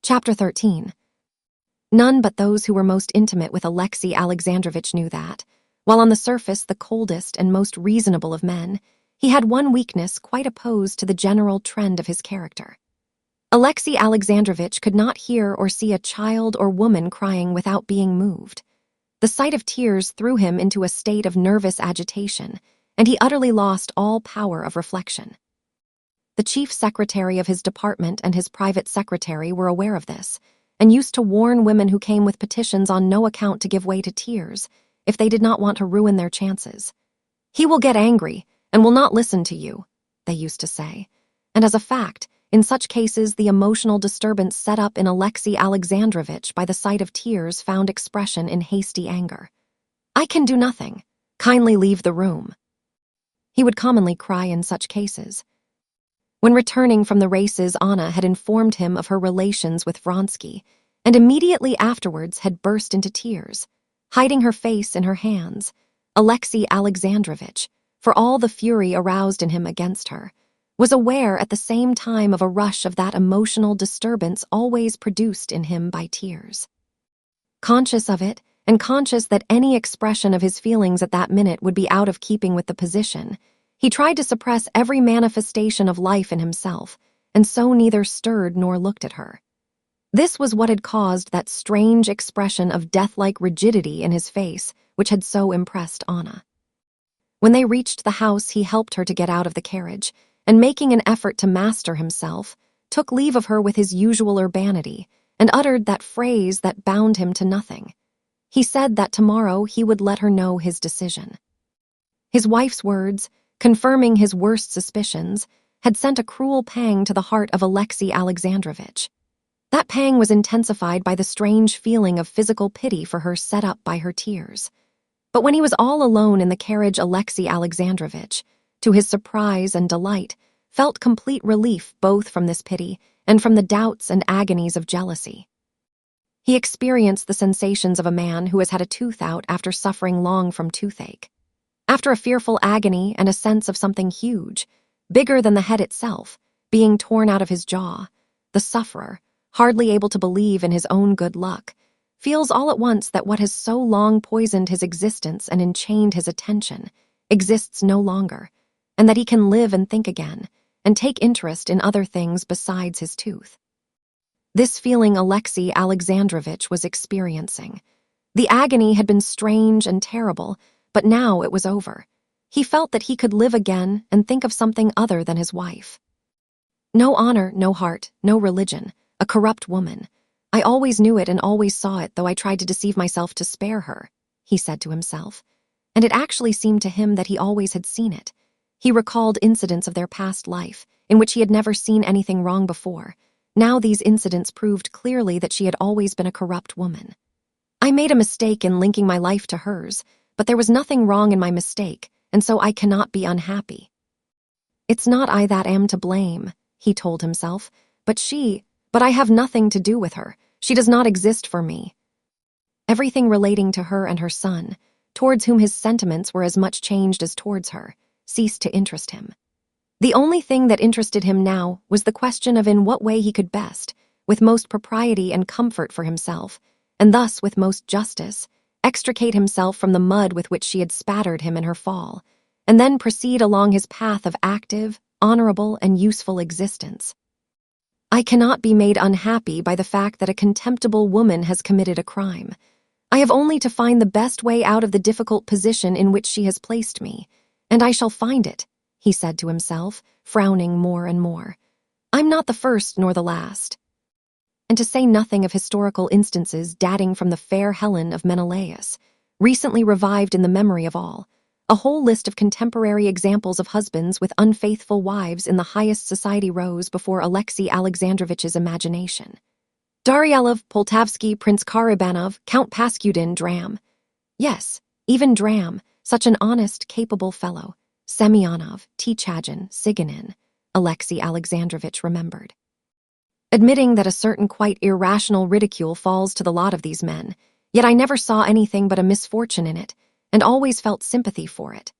Chapter 13. None but those who were most intimate with Alexei Alexandrovich knew that, while on the surface the coldest and most reasonable of men, he had one weakness quite opposed to the general trend of his character. Alexei Alexandrovich could not hear or see a child or woman crying without being moved. The sight of tears threw him into a state of nervous agitation, and he utterly lost all power of reflection. The chief secretary of his department and his private secretary were aware of this, and used to warn women who came with petitions on no account to give way to tears, if they did not want to ruin their chances. "He will get angry, and will not listen to you," they used to say, and as a fact, in such cases the emotional disturbance set up in Alexei Alexandrovich by the sight of tears found expression in hasty anger. "I can do nothing. Kindly leave the room." He would commonly cry in such cases. When returning from the races, Anna had informed him of her relations with Vronsky, and immediately afterwards had burst into tears, hiding her face in her hands. Alexei Alexandrovich, for all the fury aroused in him against her, was aware at the same time of a rush of that emotional disturbance always produced in him by tears. Conscious of it, and conscious that any expression of his feelings at that minute would be out of keeping with the position, he tried to suppress every manifestation of life in himself, and so neither stirred nor looked at her. This was what had caused that strange expression of death-like rigidity in his face which had so impressed Anna. When they reached the house, he helped her to get out of the carriage, and making an effort to master himself, took leave of her with his usual urbanity, and uttered that phrase that bound him to nothing. He said that tomorrow he would let her know his decision. His wife's words, confirming his worst suspicions, had sent a cruel pang to the heart of Alexei Alexandrovich. That pang was intensified by the strange feeling of physical pity for her set up by her tears. But when he was all alone in the carriage, Alexei Alexandrovich, to his surprise and delight, felt complete relief both from this pity and from the doubts and agonies of jealousy. He experienced the sensations of a man who has had a tooth out after suffering long from toothache. After a fearful agony and a sense of something huge, bigger than the head itself, being torn out of his jaw, the sufferer, hardly able to believe in his own good luck, feels all at once that what has so long poisoned his existence and enchained his attention exists no longer, and that he can live and think again, and take interest in other things besides his tooth. This feeling Alexei Alexandrovich was experiencing. The agony had been strange and terrible, but now it was over. He felt that he could live again and think of something other than his wife. "No honor, no heart, no religion, a corrupt woman. I always knew it and always saw it, though I tried to deceive myself to spare her," he said to himself. And it actually seemed to him that he always had seen it. He recalled incidents of their past life, in which he had never seen anything wrong before. Now these incidents proved clearly that she had always been a corrupt woman. "I made a mistake in linking my life to hers, but there was nothing wrong in my mistake, and so I cannot be unhappy. It's not I that am to blame," he told himself, but I have nothing to do with her. She does not exist for me." Everything relating to her and her son, towards whom his sentiments were as much changed as towards her, ceased to interest him. The only thing that interested him now was the question of in what way he could best, with most propriety and comfort for himself, and thus with most justice, extricate himself from the mud with which she had spattered him in her fall, and then proceed along his path of active, honorable, and useful existence. "I cannot be made unhappy by the fact that a contemptible woman has committed a crime. I have only to find the best way out of the difficult position in which she has placed me, and I shall find it," he said to himself, frowning more and more. "I'm not the first nor the last." And to say nothing of historical instances dating from the fair Helen of Menelaus, recently revived in the memory of all, a whole list of contemporary examples of husbands with unfaithful wives in the highest society rose before Alexei Alexandrovich's imagination. Daryelov, Poltavsky, Prince Karabanov, Count Paskudin, Dram. Yes, even Dram, such an honest, capable fellow. Semyonov, Tichagin, Siganin, Alexei Alexandrovich remembered. Admitting that a certain quite irrational ridicule falls to the lot of these men, yet I never saw anything but a misfortune in it, and always felt sympathy for it,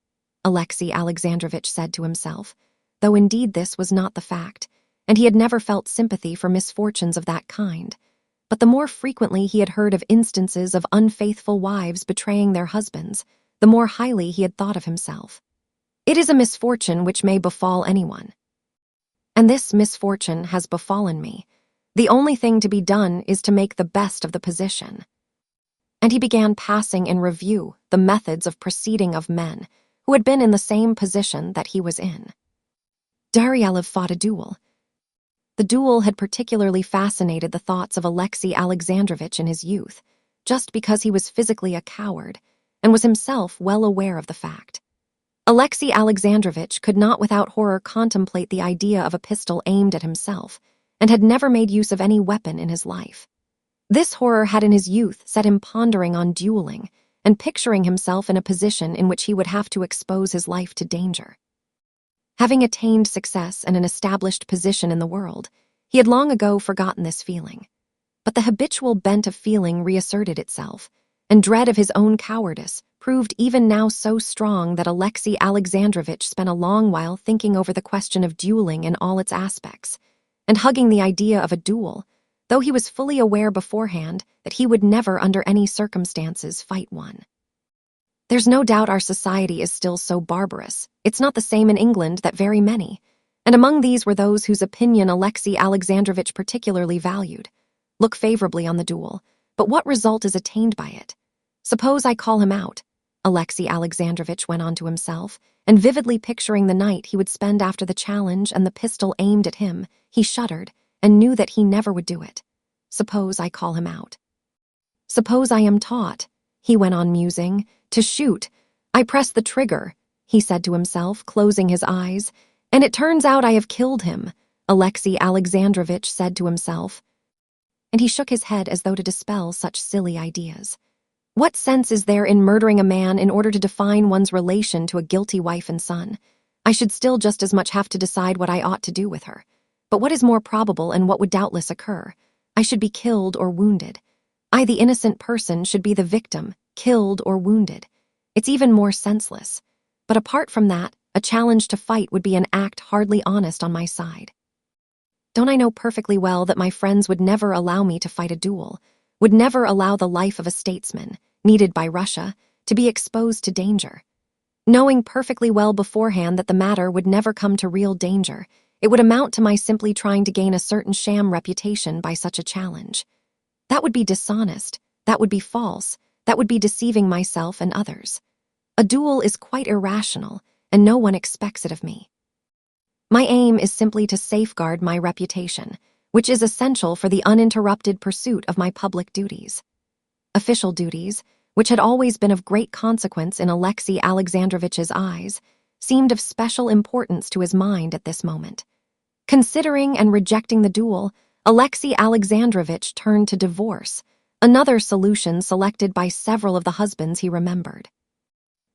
Alexei Alexandrovich said to himself, though indeed this was not the fact, and he had never felt sympathy for misfortunes of that kind. But the more frequently he had heard of instances of unfaithful wives betraying their husbands, the more highly he had thought of himself. It is a misfortune which may befall anyone. And this misfortune has befallen me. The only thing to be done is to make the best of the position. And he began passing in review the methods of proceeding of men who had been in the same position that he was in. Daryelov fought a duel. The duel had particularly fascinated the thoughts of Alexei Alexandrovich in his youth, just because he was physically a coward and was himself well aware of the fact. Alexei Alexandrovich could not without horror contemplate the idea of a pistol aimed at himself, and had never made use of any weapon in his life. This horror had in his youth set him pondering on dueling and picturing himself in a position in which he would have to expose his life to danger. Having attained success and an established position in the world, he had long ago forgotten this feeling. But the habitual bent of feeling reasserted itself, and dread of his own cowardice proved even now so strong that Alexei Alexandrovich spent a long while thinking over the question of dueling in all its aspects, and hugging the idea of a duel, though he was fully aware beforehand that he would never under any circumstances fight one. There's no doubt our society is still so barbarous. It's not the same in England that very many, and among these were those whose opinion Alexei Alexandrovich particularly valued, look favorably on the duel, but what result is attained by it? Suppose I call him out, Alexei Alexandrovich went on to himself, and vividly picturing the night he would spend after the challenge and the pistol aimed at him, he shuddered and knew that he never would do it. Suppose I call him out. Suppose I am taught, he went on musing, to shoot. I press the trigger, he said to himself, closing his eyes, and it turns out I have killed him, Alexei Alexandrovich said to himself. And he shook his head as though to dispel such silly ideas. What sense is there in murdering a man in order to define one's relation to a guilty wife and son? I should still just as much have to decide what I ought to do with her. But what is more probable and what would doubtless occur? I should be killed or wounded. I, the innocent person, should be the victim, killed or wounded. It's even more senseless. But apart from that, a challenge to fight would be an act hardly honest on my side. Don't I know perfectly well that my friends would never allow me to fight a duel, would never allow the life of a statesman, needed by Russia, to be exposed to danger? Knowing perfectly well beforehand that the matter would never come to real danger, it would amount to my simply trying to gain a certain sham reputation by such a challenge. That would be dishonest, that would be false, that would be deceiving myself and others. A duel is quite irrational, and no one expects it of me. My aim is simply to safeguard my reputation, which is essential for the uninterrupted pursuit of my public duties. Official duties, which had always been of great consequence in Alexei Alexandrovich's eyes, seemed of special importance to his mind at this moment. Considering and rejecting the duel, Alexei Alexandrovich turned to divorce, another solution selected by several of the husbands he remembered.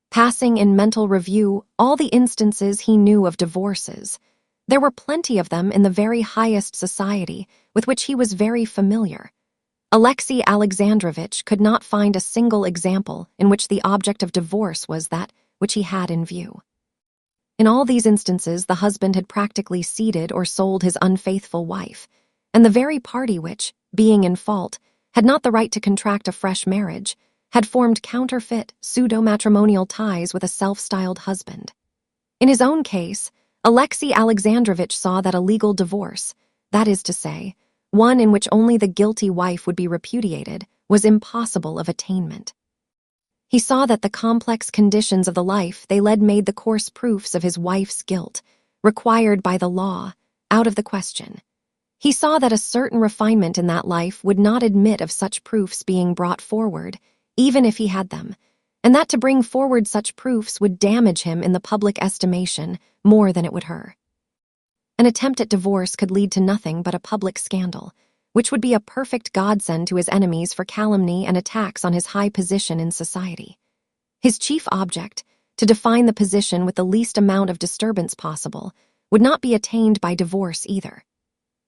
Passing in mental review all the instances he knew of divorces, there were plenty of them in the very highest society with which he was very familiar. Alexei Alexandrovich could not find a single example in which the object of divorce was that which he had in view. In all these instances, the husband had practically ceded or sold his unfaithful wife, and the very party which, being in fault, had not the right to contract a fresh marriage, had formed counterfeit, pseudo-matrimonial ties with a self-styled husband. In his own case, Alexei Alexandrovich saw that a legal divorce, that is to say, one in which only the guilty wife would be repudiated, was impossible of attainment. He saw that the complex conditions of the life they led made the coarse proofs of his wife's guilt, required by the law, out of the question. He saw that a certain refinement in that life would not admit of such proofs being brought forward, even if he had them, and that to bring forward such proofs would damage him in the public estimation more than it would her. An attempt at divorce could lead to nothing but a public scandal, which would be a perfect godsend to his enemies for calumny and attacks on his high position in society. His chief object, to define the position with the least amount of disturbance possible, would not be attained by divorce either.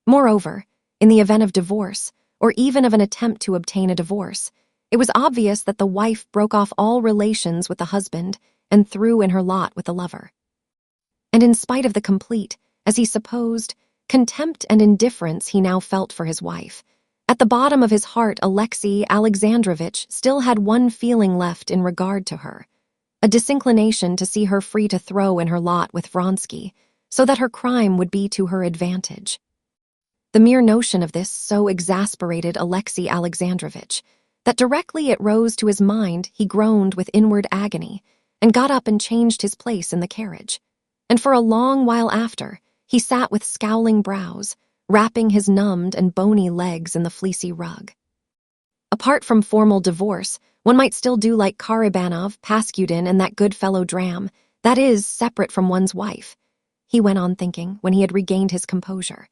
Moreover, in the event of divorce, or even of an attempt to obtain a divorce, it was obvious that the wife broke off all relations with the husband and threw in her lot with the lover. And in spite of the complete, as he supposed, contempt and indifference he now felt for his wife. At the bottom of his heart, Alexei Alexandrovich still had one feeling left in regard to her, a disinclination to see her free to throw in her lot with Vronsky, so that her crime would be to her advantage. The mere notion of this so exasperated Alexei Alexandrovich that directly it rose to his mind he groaned with inward agony and got up and changed his place in the carriage. And for a long while after, he sat with scowling brows, wrapping his numbed and bony legs in the fleecy rug. Apart from formal divorce, one might still do like Karabanov, Paskudin, and that good fellow Dram, that is, separate from one's wife, he went on thinking when he had regained his composure.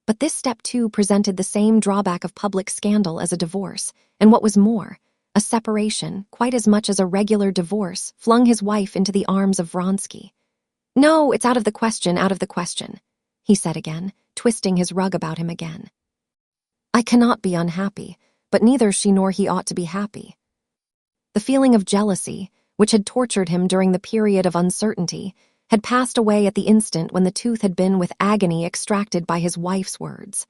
But this step too presented the same drawback of public scandal as a divorce, and what was more, a separation, quite as much as a regular divorce, flung his wife into the arms of Vronsky. "No, it's out of the question, he said again, twisting his rug about him again. "I cannot be unhappy, but neither she nor he ought to be happy." The feeling of jealousy, which had tortured him during the period of uncertainty, had passed away at the instant when the tooth had been with agony extracted by his wife's words.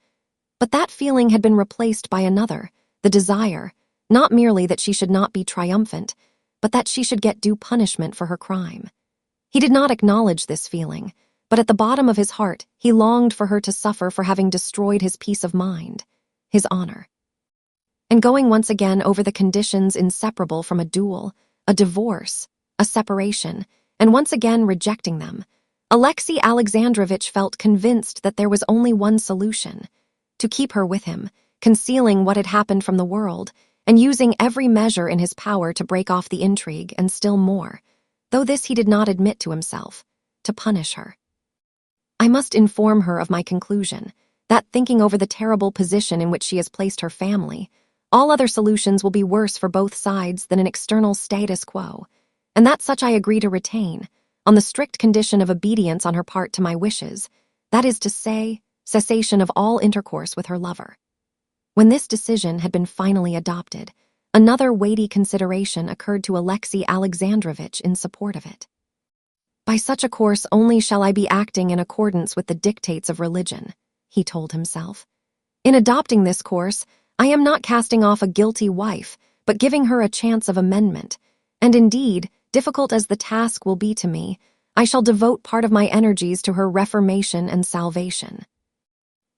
But that feeling had been replaced by another, the desire, not merely that she should not be triumphant, but that she should get due punishment for her crime. He did not acknowledge this feeling, but at the bottom of his heart he longed for her to suffer for having destroyed his peace of mind, his honor. And going once again over the conditions inseparable from a duel, a divorce, a separation, and once again rejecting them, Alexei Alexandrovich felt convinced that there was only one solution: to keep her with him, concealing what had happened from the world, and using every measure in his power to break off the intrigue, and still more, though this he did not admit to himself, to punish her. "I must inform her of my conclusion, that thinking over the terrible position in which she has placed her family, all other solutions will be worse for both sides than an external status quo, and that such I agree to retain, on the strict condition of obedience on her part to my wishes, that is to say, cessation of all intercourse with her lover." When this decision had been finally adopted, another weighty consideration occurred to Alexei Alexandrovich in support of it. "By such a course only shall I be acting in accordance with the dictates of religion," he told himself. "In adopting this course, I am not casting off a guilty wife, but giving her a chance of amendment, and indeed, difficult as the task will be to me, I shall devote part of my energies to her reformation and salvation."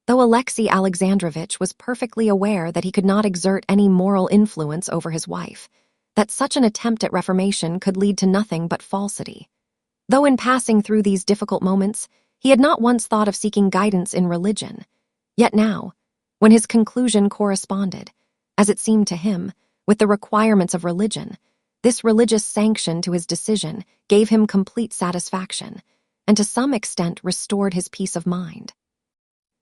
Though Alexei Alexandrovich was perfectly aware that he could not exert any moral influence over his wife, that such an attempt at reformation could lead to nothing but falsity. Though in passing through these difficult moments, he had not once thought of seeking guidance in religion, yet now, when his conclusion corresponded, as it seemed to him, with the requirements of religion, this religious sanction to his decision gave him complete satisfaction, and to some extent restored his peace of mind.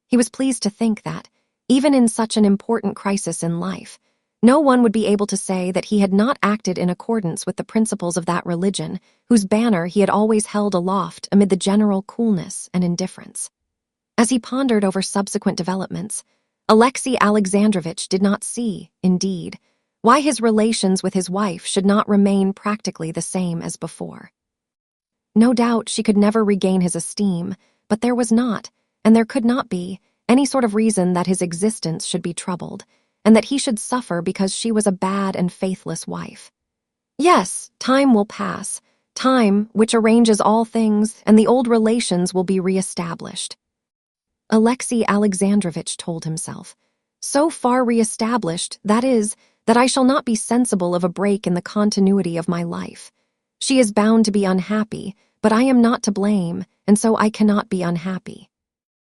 He was pleased to think that, even in such an important crisis in life, no one would be able to say that he had not acted in accordance with the principles of that religion whose banner he had always held aloft amid the general coolness and indifference. As he pondered over subsequent developments, Alexei Alexandrovich did not see, indeed, why his relations with his wife should not remain practically the same as before. No doubt she could never regain his esteem, but there was not, and there could not be, any sort of reason that his existence should be troubled, and that he should suffer because she was a bad and faithless wife. Yes, time will pass, time which arranges all things, and the old relations will be re-established. Alexei Alexandrovich told himself, so far re-established, that is, that I shall not be sensible of a break in the continuity of my life. She is bound to be unhappy, but I am not to blame, and so I cannot be unhappy.